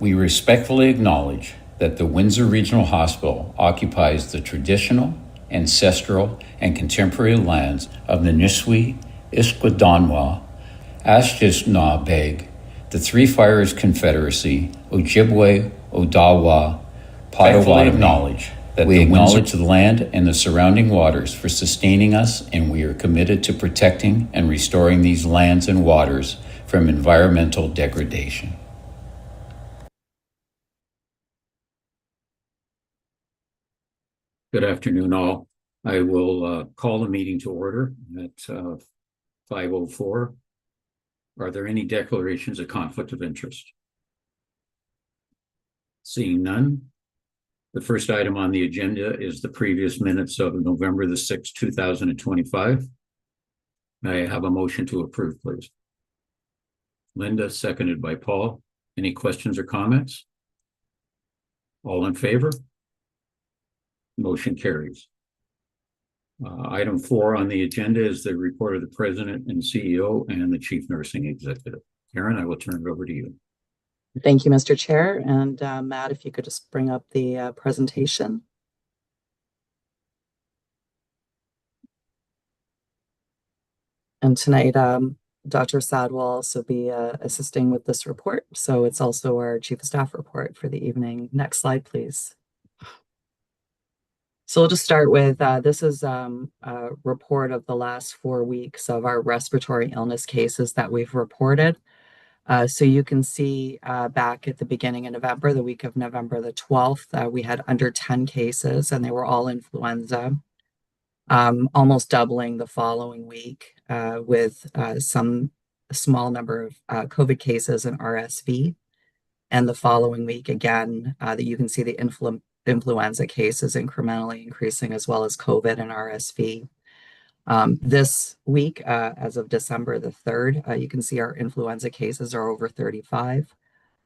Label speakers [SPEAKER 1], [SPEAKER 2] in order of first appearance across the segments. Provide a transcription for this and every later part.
[SPEAKER 1] We respectfully acknowledge that the Windsor Regional Hospital occupies the traditional, ancestral, and contemporary lands of the Niswi, Iskwandonwa, Anishinaabe, the Three Fires Confederacy, Ojibwe, Odawa, Potawatomi. Acknowledge that we acknowledge the land and the surrounding waters for sustaining us, and we are committed to protecting and restoring these lands and waters from environmental degradation. Good afternoon, all. I will call the meeting to order at 5:04. Are there any declarations of conflict of interest? Seeing none. The first item on the agenda is the previous minutes of November the 6th, 2025. May I have a motion to approve, please? Linda, seconded by Paul. Any questions or comments? All in favor? Motion carries. Item 4 on the agenda is the report of the President and CEO and the Chief Nursing Executive. Karen, I will turn it over to you.
[SPEAKER 2] Thank you, Mr. Chair. And Matt, if you could just bring up the presentation. And tonight, Dr. Sad will also be assisting with this report. So it's also our Chief of Staff report for the evening. Next slide, please. So we'll just start with, this is a report of the last 4 weeks of our respiratory illness cases that we've reported. So you can see back at the beginning of November, the week of November the 12th, we had under 10 cases and they were all influenza, almost doubling the following week with some small number of COVID cases and RSV. And the following week, again, that you can see the influenza cases incrementally increasing as well as COVID and RSV. This week, as of December the 3rd, you can see our influenza cases are over 35.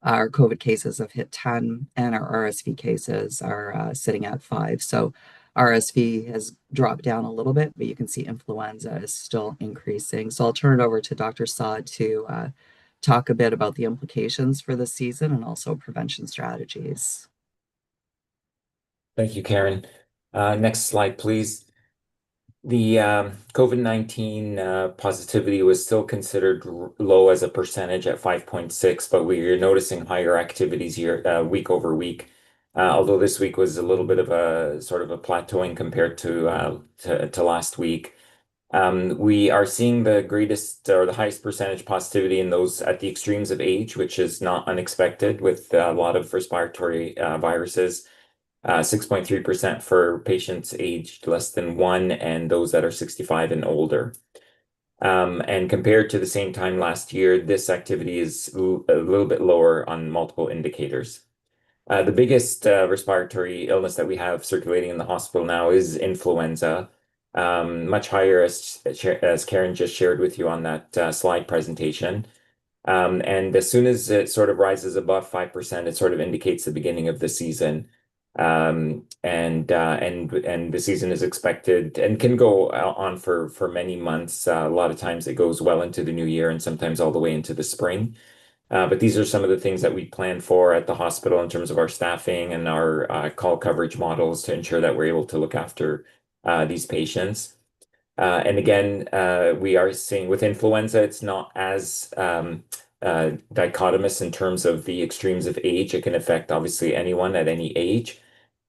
[SPEAKER 2] Our COVID cases have hit 10 and our RSV cases are sitting at 5. So RSV has dropped down a little bit, but you can see influenza is still increasing. So I'll turn it over to Dr. Saad to talk a bit about the implications for this season and also prevention strategies.
[SPEAKER 3] Thank you, Karen. Next slide, please. The COVID-19 positivity was still considered low as a percentage at 5.6, but we are noticing higher activities here week over week. Although this week was a little bit of a sort of a plateauing compared to last week. We are seeing the greatest or the highest percentage positivity in those at the extremes of age, which is not unexpected with a lot of respiratory viruses. 6.3% for patients aged less than 1 and those that are 65 and older. And compared to the same time last year, this activity is a little bit lower on multiple indicators. The biggest respiratory illness that we have circulating in the hospital now is influenza, much higher as Karen just shared with you on that slide presentation. And as soon as it sort of rises above 5%, it sort of indicates the beginning of the season. And the season is expected and can go on for many months. A lot of times it goes well into the new year and sometimes all the way into the spring. But these are some of the things that we plan for at the hospital in terms of our staffing and our call coverage models to ensure that we're able to look after these patients. And again, we are seeing with influenza, it's not as dichotomous in terms of the extremes of age. It can affect obviously anyone at any age.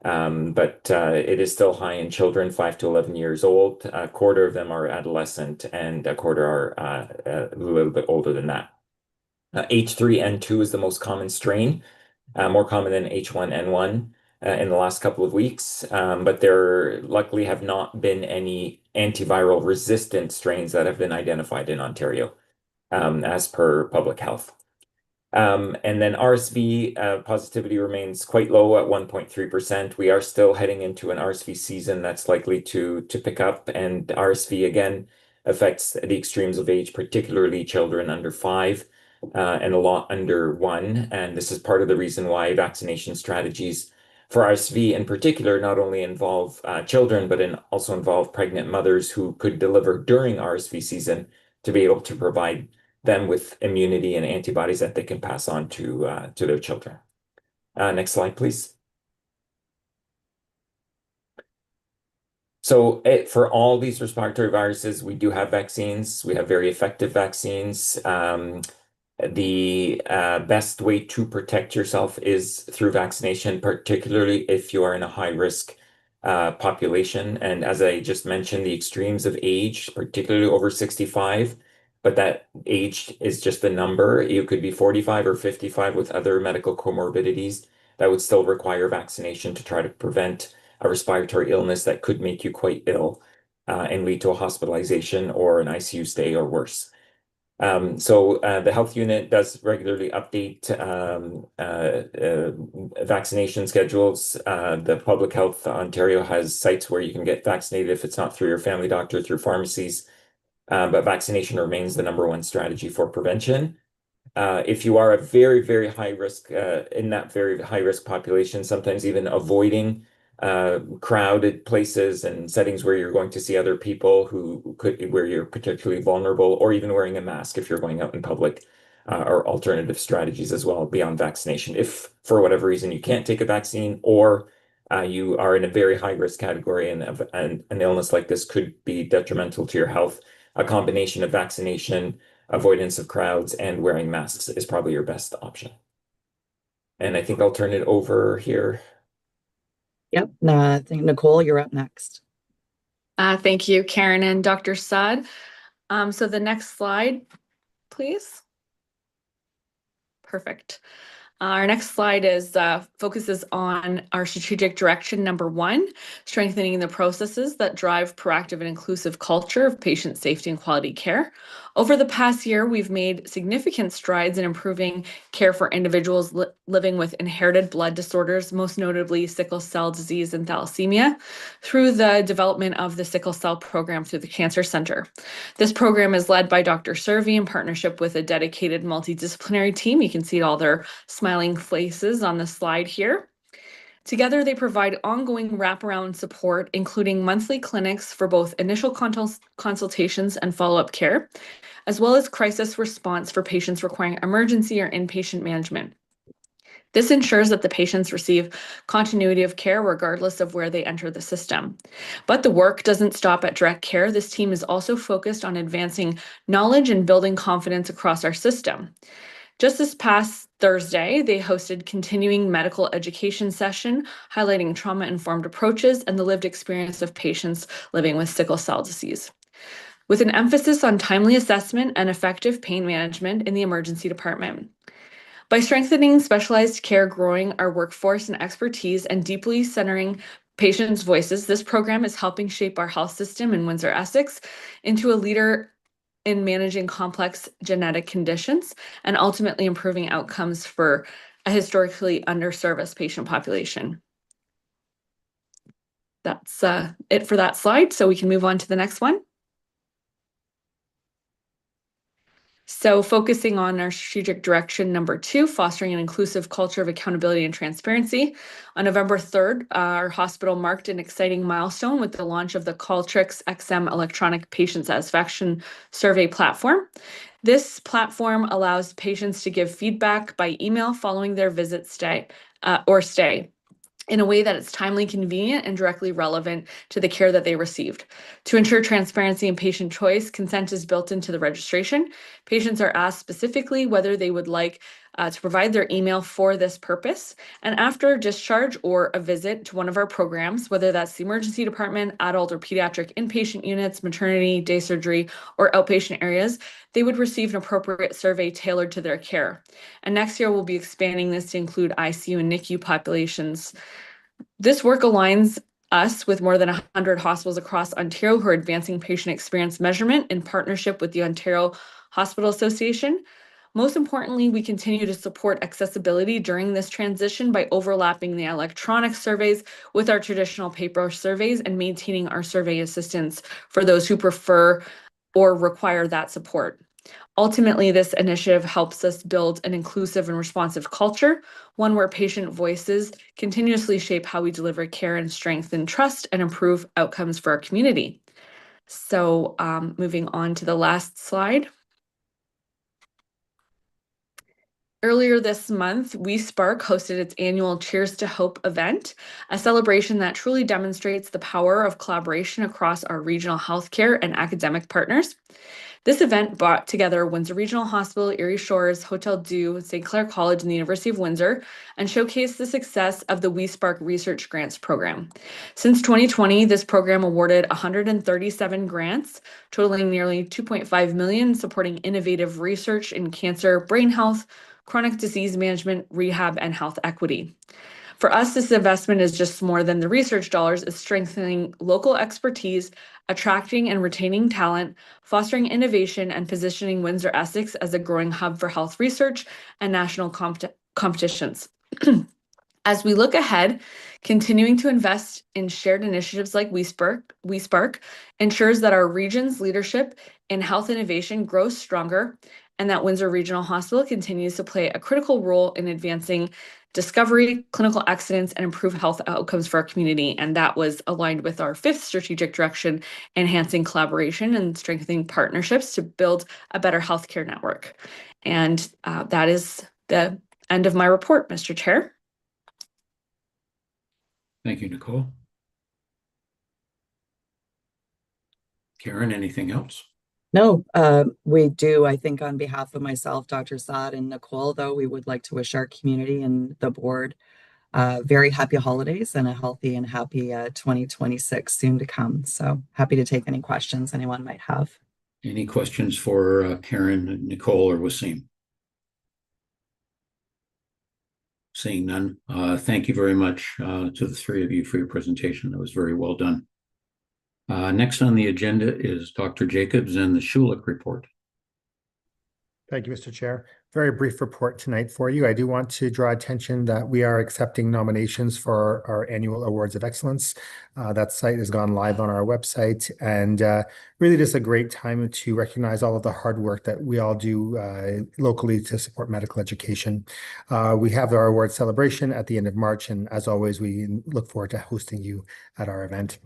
[SPEAKER 3] But it is still high in children 5 to 11 years old. A quarter of them are adolescent and a quarter are a little bit older than that. H3N2 is the most common strain, more common than H1N1 in the last couple of weeks. But there luckily have not been any antiviral resistant strains that have been identified in Ontario, as per public health. And then RSV positivity remains quite low at 1.3%. We are still heading into an RSV season that's likely to pick up, and RSV again affects the extremes of age, particularly children under 5 and a lot under 1. And this is part of the reason why vaccination strategies for RSV in particular not only involve children, but also involve pregnant mothers who could deliver during RSV season to be able to provide them with immunity and antibodies that they can pass on to their children. Next slide, please. So for all these respiratory viruses, we do have vaccines. We have very effective vaccines. The best way to protect yourself is through vaccination, particularly if you are in a high risk population. And as I just mentioned, the extremes of age, particularly over 65, but that age is just a number. You could be 45 or 55 with other medical comorbidities that would still require vaccination to try to prevent a respiratory illness that could make you quite ill and lead to a hospitalization or an ICU stay or worse. So the health unit does regularly update vaccination schedules. The Public Health Ontario has sites where you can get vaccinated if it's not through your family doctor, through pharmacies. But vaccination remains the #1 strategy for prevention. If you are a very, very high risk in that very high risk population, sometimes even avoiding crowded places and settings where you're going to see other people where you're particularly vulnerable, or even wearing a mask if you're going out in public, are alternative strategies as well beyond vaccination. If for whatever reason you can't take a vaccine, or you are in a very high risk category and an illness like this could be detrimental to your health, a combination of vaccination, avoidance of crowds, and wearing masks is probably your best option. And I think I'll turn it over here.
[SPEAKER 2] Yep. I think Nicole, you're up next.
[SPEAKER 4] Thank you, Karen and Dr. Saad. So the next slide, please. Perfect. Our next slide focuses on our strategic direction #1, strengthening the processes that drive proactive and inclusive culture of patient safety and quality care. Over the past year, we've made significant strides in improving care for individuals living with inherited blood disorders, most notably sickle cell disease and thalassemia, through the development of the Sickle Cell Program through the Cancer Center. This program is led by Dr. Survey in partnership with a dedicated multidisciplinary team. You can see all their smiling faces on the slide here. Together, they provide ongoing wraparound support, including monthly clinics for both initial consultations and follow-up care, as well as crisis response for patients requiring emergency or inpatient management. This ensures that the patients receive continuity of care regardless of where they enter the system. But the work doesn't stop at direct care. This team is also focused on advancing knowledge and building confidence across our system. Just this past Thursday, they hosted continuing medical education session highlighting trauma-informed approaches and the lived experience of patients living with sickle cell disease, with an emphasis on timely assessment and effective pain management in the emergency department. By strengthening specialized care, growing our workforce and expertise, and deeply centering patients' voices, this program is helping shape our health system in Windsor-Essex into a leader in managing complex genetic conditions and ultimately improving outcomes for a historically underserviced patient population. That's it for that slide, so we can move on to the next one. So focusing on our strategic direction #2, fostering an inclusive culture of accountability and transparency. On November 3rd, our hospital marked an exciting milestone with the launch of the Qualtrics XM electronic patient satisfaction survey platform. This platform allows patients to give feedback by email following their visit stay in a way that is timely, convenient, and directly relevant to the care that they received. To ensure transparency and patient choice, consent is built into the registration. Patients are asked specifically whether they would like to provide their email for this purpose. And after discharge or a visit to one of our programs, whether that's the emergency department, adult or pediatric inpatient units, maternity, day surgery, or outpatient areas, they would receive an appropriate survey tailored to their care. And next year, we'll be expanding this to include ICU and NICU populations. This work aligns us with more than 100 hospitals across Ontario who are advancing patient experience measurement in partnership with the Ontario Hospital Association. Most importantly, we continue to support accessibility during this transition by overlapping the electronic surveys with our traditional paper surveys and maintaining our survey assistance for those who prefer or require that support. Ultimately, this initiative helps us build an inclusive and responsive culture, one where patient voices continuously shape how we deliver care and strengthen trust and improve outcomes for our community. So moving on to the last slide. Earlier this month, WeSpark hosted its annual Cheers to Hope event, a celebration that truly demonstrates the power of collaboration across our regional healthcare and academic partners. This event brought together Windsor Regional Hospital, Erie Shores, Hotel Dieu, St. Clair College, and the University of Windsor, and showcased the success of the WeSpark Research Grants Program. Since 2020, this program awarded 137 grants, totaling nearly $2.5 million, supporting innovative research in cancer, brain health, chronic disease management, rehab, and health equity. For us, this investment is just more than the research dollars. It's strengthening local expertise, attracting and retaining talent, fostering innovation, and positioning Windsor Essex as a growing hub for health research and national competitions. As we look ahead, continuing to invest in shared initiatives like WeSpark ensures that our region's leadership in health innovation grows stronger, and that Windsor Regional Hospital continues to play a critical role in advancing discovery, clinical excellence, and improve health outcomes for our community. And that was aligned with our fifth strategic direction, enhancing collaboration and strengthening partnerships to build a better healthcare network. And that is the end of my report, Mr. Chair.
[SPEAKER 1] Thank you, Nicole. Karen, anything else?
[SPEAKER 2] No, we do. I think on behalf of myself, Dr. Saad, and Nicole, though, we would like to wish our community and the board very happy holidays and a healthy and happy 2026 soon to come. So happy to take any questions anyone might have.
[SPEAKER 1] Any questions for Karen, Nicole, or Wasim? Seeing none, thank you very much to the three of you for your presentation. That was very well done. Next on the agenda is Dr. Jacobs and the Schulich report.
[SPEAKER 5] Thank you, Mr. Chair. Very brief report tonight for you. I do want to draw attention that we are accepting nominations for our annual Awards of Excellence. That site has gone live on our website, and really just a great time to recognize all of the hard work that we all do locally to support medical education. We have our award celebration at the end of March, and as always, we look forward to hosting you at our event.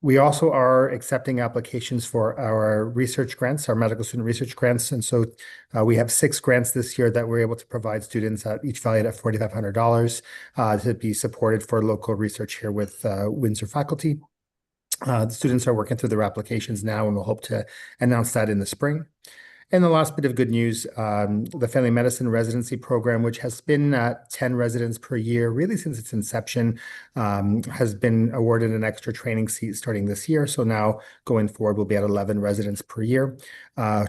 [SPEAKER 5] We also are accepting applications for our research grants, our medical student research grants. And so we have 6 grants this year that we're able to provide students at each valued at $4,500 to be supported for local research here with Windsor faculty. The students are working through their applications now, and we'll hope to announce that in the spring. And the last bit of good news, the family medicine residency program, which has been at 10 residents per year, really since its inception, has been awarded an extra training seat starting this year. So now going forward, we'll be at 11 residents per year.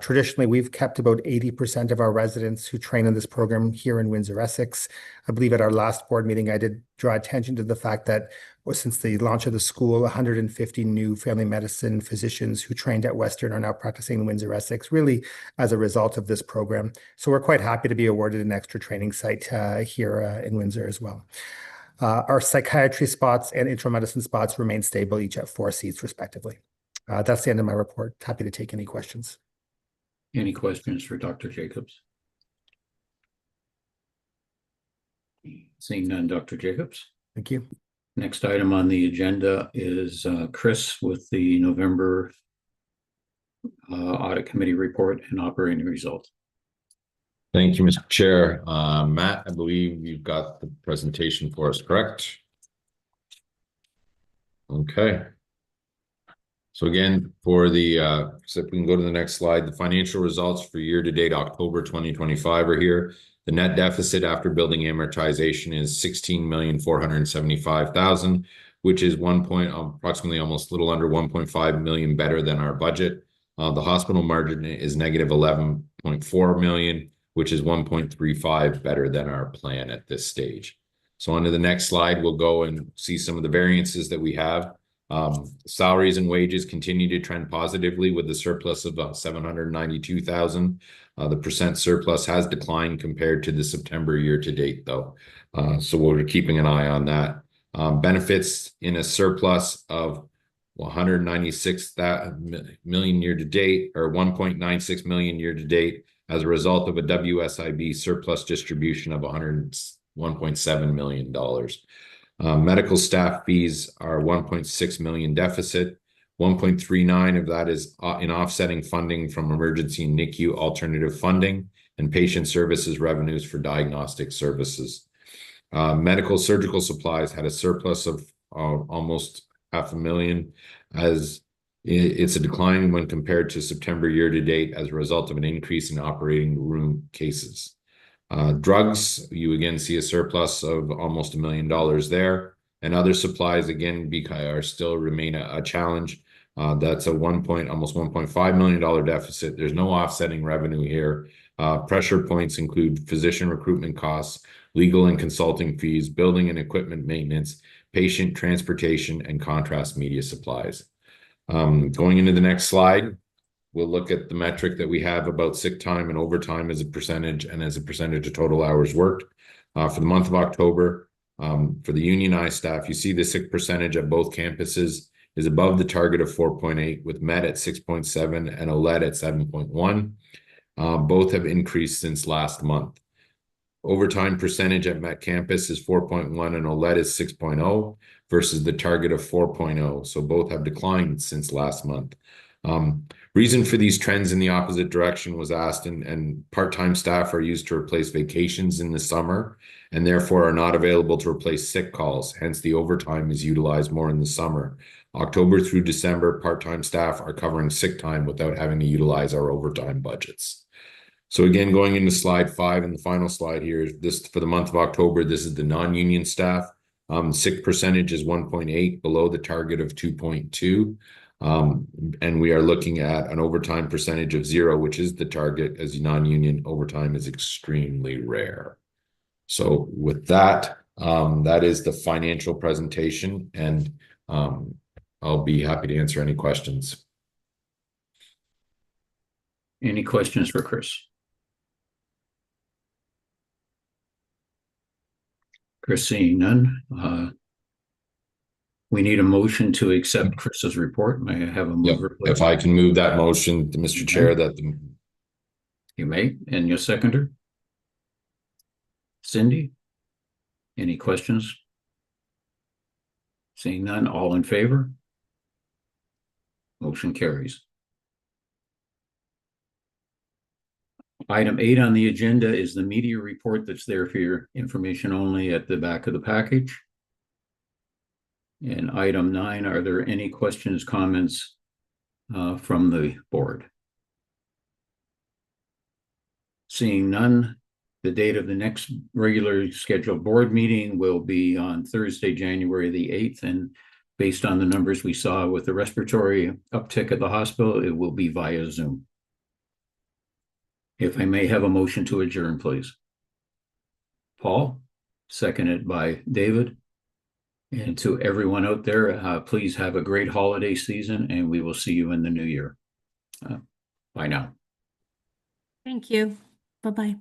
[SPEAKER 5] Traditionally, we've kept about 80% of our residents who train in this program here in Windsor, Essex. I believe at our last board meeting, I did draw attention to the fact that since the launch of the school, 150 new family medicine physicians who trained at Western are now practicing in Windsor, Essex, really as a result of this program. So we're quite happy to be awarded an extra training site here in Windsor as well. Our psychiatry spots and internal medicine spots remain stable, each at 4 seats respectively. That's the end of my report. Happy to take any questions.
[SPEAKER 1] Any questions for Dr. Jacobs? Seeing none, Dr. Jacobs.
[SPEAKER 5] Thank you.
[SPEAKER 1] Next item on the agenda is Chris with the November Audit Committee report and operating result.
[SPEAKER 6] Thank you, Mr. Chair. Matt, I believe you've got the presentation for us, correct? Okay. So again, for the, so if we can go to the next slide, the financial results for year-to-date October 2025 are here. The net deficit after building amortization is $16,475,000, which is approximately almost a little under 1.5 million better than our budget. The hospital margin is negative 11.4 million, which is 1.35 better than our plan at this stage. So on to the next slide, we'll go and see some of the variances that we have. Salaries and wages continue to trend positively with the surplus of 792,000. The percent surplus has declined compared to the September year to date, though. So we're keeping an eye on that. Benefits in a surplus of 196 million year to date, or 1.96 million year to date, as a result of a WSIB surplus distribution of $101.7 million. Medical staff fees are 1.6 million deficit, 1.39 of that is in offsetting funding from emergency NICU alternative funding and patient services revenues for diagnostic services. Medical surgical supplies had a surplus of almost $500,000, as it's a decline when compared to September year to date as a result of an increase in operating room cases. Drugs, you again see a surplus of almost $1 million there, and other supplies again are still remain a challenge. That's a almost $1.5 million deficit. There's no offsetting revenue here. Pressure points include physician recruitment costs, legal and consulting fees, building and equipment maintenance, patient transportation, and contrast media supplies. Going into the next slide, we'll look at the metric that we have about sick time and overtime as a percentage and as a percentage of total hours worked. For the month of October, for the unionized staff, you see the sick percentage at both campuses is above the target of 4.8, with Med at 6.7 and OLED at 7.1. Both have increased since last month. Overtime percentage at Met campus is 4.1 and OLED is 6.0 versus the target of 4.0. So both have declined since last month. Reason for these trends in the opposite direction was asked, and part-time staff are used to replace vacations in the summer and therefore are not available to replace sick calls. Hence, the overtime is utilized more in the summer. October through December, part-time staff are covering sick time without having to utilize our overtime budgets. So again, going into slide 5 and the final slide here, this for the month of October, this is the non-union staff. Sick percentage is 1.8, below the target of 2.2. And we are looking at an overtime percentage of 0, which is the target, as non-union overtime is extremely rare. So with that, that is the financial presentation, and I'll be happy to answer any questions.
[SPEAKER 1] Any questions for Chris? Chris, seeing none. We need a motion to accept Chris's report. May I have a mover, please?
[SPEAKER 6] If I can move that motion, Mr. Chair, that
[SPEAKER 1] you may, and your seconder? Cindy? Any questions? Seeing none, all in favor? Motion carries. Item 8 on the agenda is the media report that's there for your information only at the back of the package. And item 9, are there any questions, comments from the board? Seeing none, the date of the next regularly scheduled board meeting will be on Thursday, January the 8th. And based on the numbers we saw with the respiratory uptick at the hospital, it will be via Zoom. If I may have a motion to adjourn, please. Paul, seconded by David. And to everyone out there, please have a great holiday season, and we will see you in the new year. Bye now.
[SPEAKER 7] Thank you. Bye-bye.